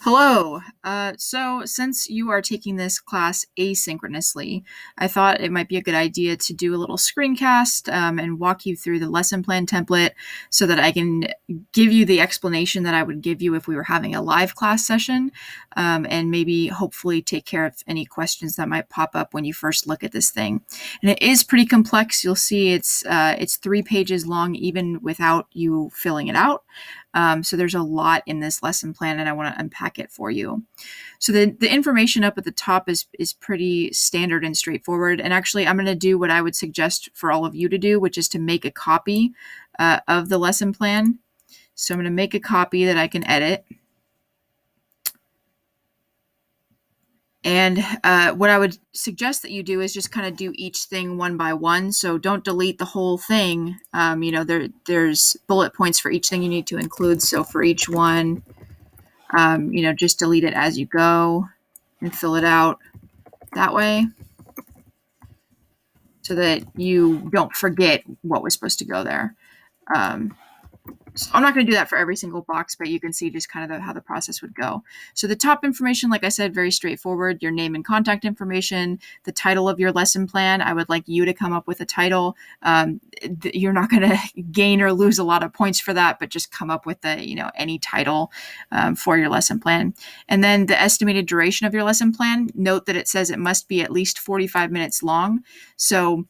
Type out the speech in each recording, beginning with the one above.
Hello. So since you are taking this class asynchronously, I thought it might be a good idea to do a little screencast and walk you through the lesson plan template so that I can give you the explanation that I would give you if we were having a live class session, and maybe hopefully take care of any questions that might pop up when you first look at this thing. And it is pretty complex. You'll see it's 3 pages long even without you filling it out. So there's a lot in this lesson plan, and I want to unpack it for you. So the information up at the top is pretty standard and straightforward. And actually, I'm going to do what I would suggest for all of you to do, which is to make a copy of the lesson plan. So I'm going to make a copy that I can edit. And what I would suggest that you do is just kind of do each thing one by one. So don't delete the whole thing. There's bullet points for each thing you need to include. So for each one, just delete it as you go and fill it out that way so that you don't forget what was supposed to go there. So I'm not going to do that for every single box, but you can see just kind of how the process would go. So the top information, like I said, very straightforward, your name and contact information, the title of your lesson plan. I would like you to come up with a title. You're not going to gain or lose a lot of points for that, but just come up with any title for your lesson plan. And then the estimated duration of your lesson plan, note that it says it must be at least 45 minutes long. So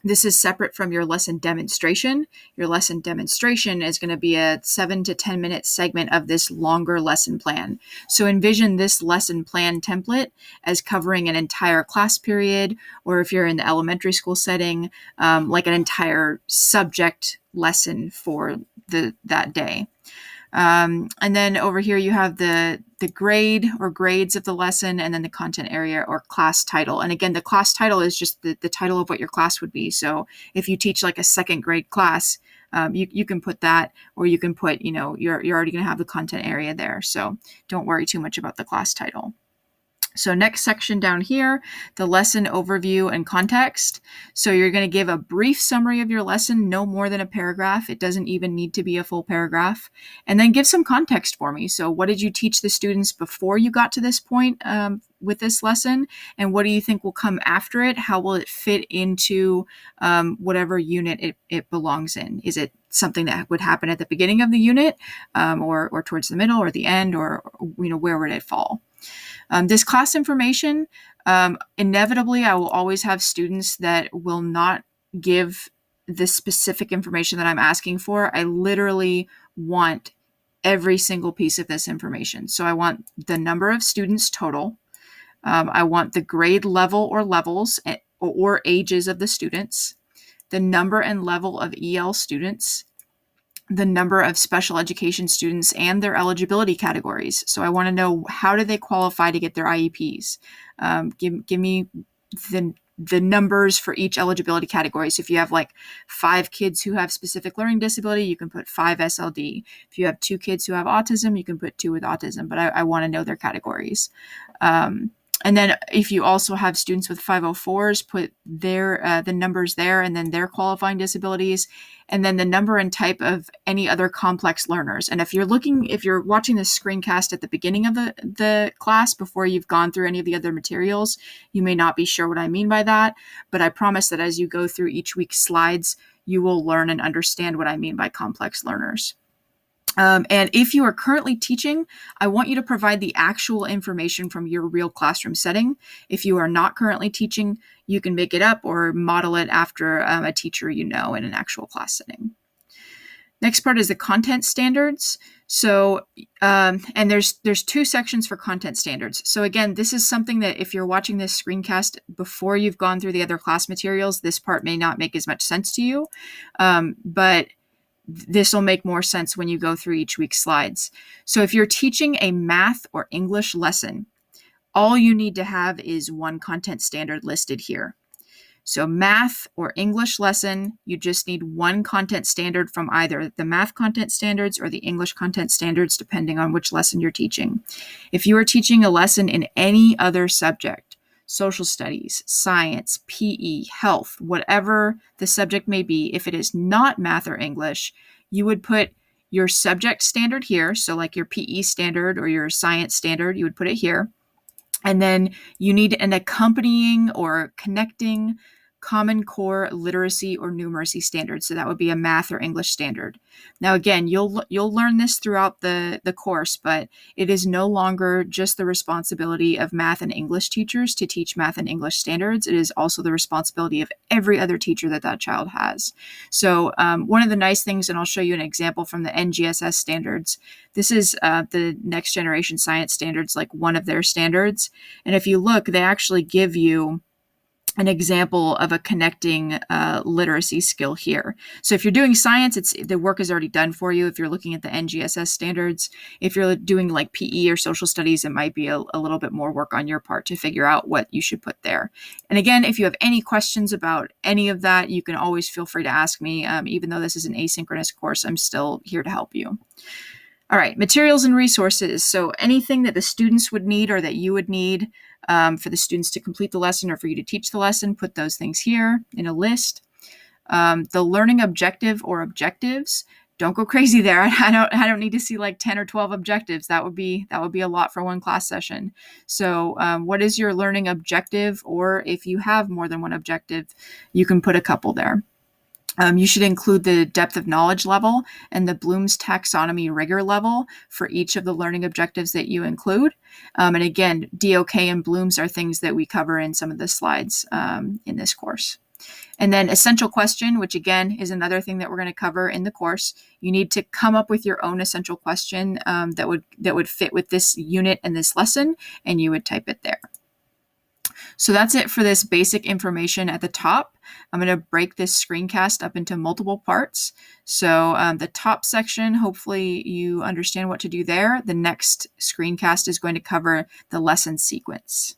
this is separate from your lesson demonstration. Your lesson demonstration is going to be a 7 to 10 minute segment of this longer lesson plan. So envision this lesson plan template as covering an entire class period, or if you're in the elementary school setting, like an entire subject lesson for that day. And then over here you have the grade or grades of the lesson, and then the content area or class title. And again, the class title is just the title of what your class would be. So if you teach like a second grade class, you can put that, or you can put, you're already going to have the content area there. So don't worry too much about the class title. So next section down here, the lesson overview and context. So you're going to give a brief summary of your lesson, no more than a paragraph. It doesn't even need to be a full paragraph. And then give some context for me. So what did you teach the students before you got to this point with this lesson? And what do you think will come after it? How will it fit into whatever unit it belongs in? Is it something that would happen at the beginning of the unit, or towards the middle or the end, or where would it fall? This class information, inevitably, I will always have students that will not give the specific information that I'm asking for. I literally want every single piece of this information. So I want the number of students total. I want the grade level or levels or ages of the students, the number and level of EL students, the number of special education students, and their eligibility categories. So I want to know, how do they qualify to get their IEPs? Give me the numbers for each eligibility category. So if you have like 5 kids who have specific learning disability, you can put 5 SLD. If you have 2 kids who have autism, you can put 2 with autism, but I want to know their categories. And then if you also have students with 504s, put their the numbers there, and then their qualifying disabilities, and then the number and type of any other complex learners. And if you're watching this screencast at the beginning of the class before you've gone through any of the other materials, you may not be sure what I mean by that, but I promise that as you go through each week's slides, you will learn and understand what I mean by complex learners. And if you are currently teaching, I want you to provide the actual information from your real classroom setting. If you are not currently teaching, you can make it up or model it after a teacher in an actual class setting. Next part is the content standards. So, and there's 2 sections for content standards. So again, this is something that if you're watching this screencast before you've gone through the other class materials, this part may not make as much sense to you, but this will make more sense when you go through each week's slides. So if you're teaching a math or English lesson, all you need to have is one content standard listed here. So math or English lesson, you just need one content standard from either the math content standards or the English content standards, depending on which lesson you're teaching. If you are teaching a lesson in any other subject, social studies, science, PE, health, whatever the subject may be, if it is not math or English, you would put your subject standard here. So like your PE standard or your science standard, you would put it here. And then you need an accompanying or connecting Common Core literacy or numeracy standard. So that would be a math or English standard. Now, again, you'll learn this throughout the course, but it is no longer just the responsibility of math and English teachers to teach math and English standards. It is also the responsibility of every other teacher that child has. So one of the nice things, and I'll show you an example from the NGSS standards. This is the Next Generation Science Standards, like one of their standards. And if you look, they actually give you an example of a connecting literacy skill here. So if you're doing science, the work is already done for you. If you're looking at the NGSS standards, if you're doing like PE or social studies, it might be a little bit more work on your part to figure out what you should put there. And again, if you have any questions about any of that, you can always feel free to ask me. Even though this is an asynchronous course, I'm still here to help you. All right, materials and resources. So anything that the students would need or that you would need for the students to complete the lesson or for you to teach the lesson, put those things here in a list. The learning objective or objectives, don't go crazy there. I don't need to see like 10 or 12 objectives. That would be a lot for one class session. So what is your learning objective? Or if you have more than one objective, you can put a couple there. You should include the depth of knowledge level and the Bloom's taxonomy rigor level for each of the learning objectives that you include. And again, DOK and Bloom's are things that we cover in some of the slides in this course. And then essential question, which again is another thing that we're going to cover in the course. You need to come up with your own essential question that would fit with this unit and this lesson, and you would type it there. So that's it for this basic information at the top. I'm going to break this screencast up into multiple parts. So the top section, hopefully you understand what to do there. The next screencast is going to cover the lesson sequence.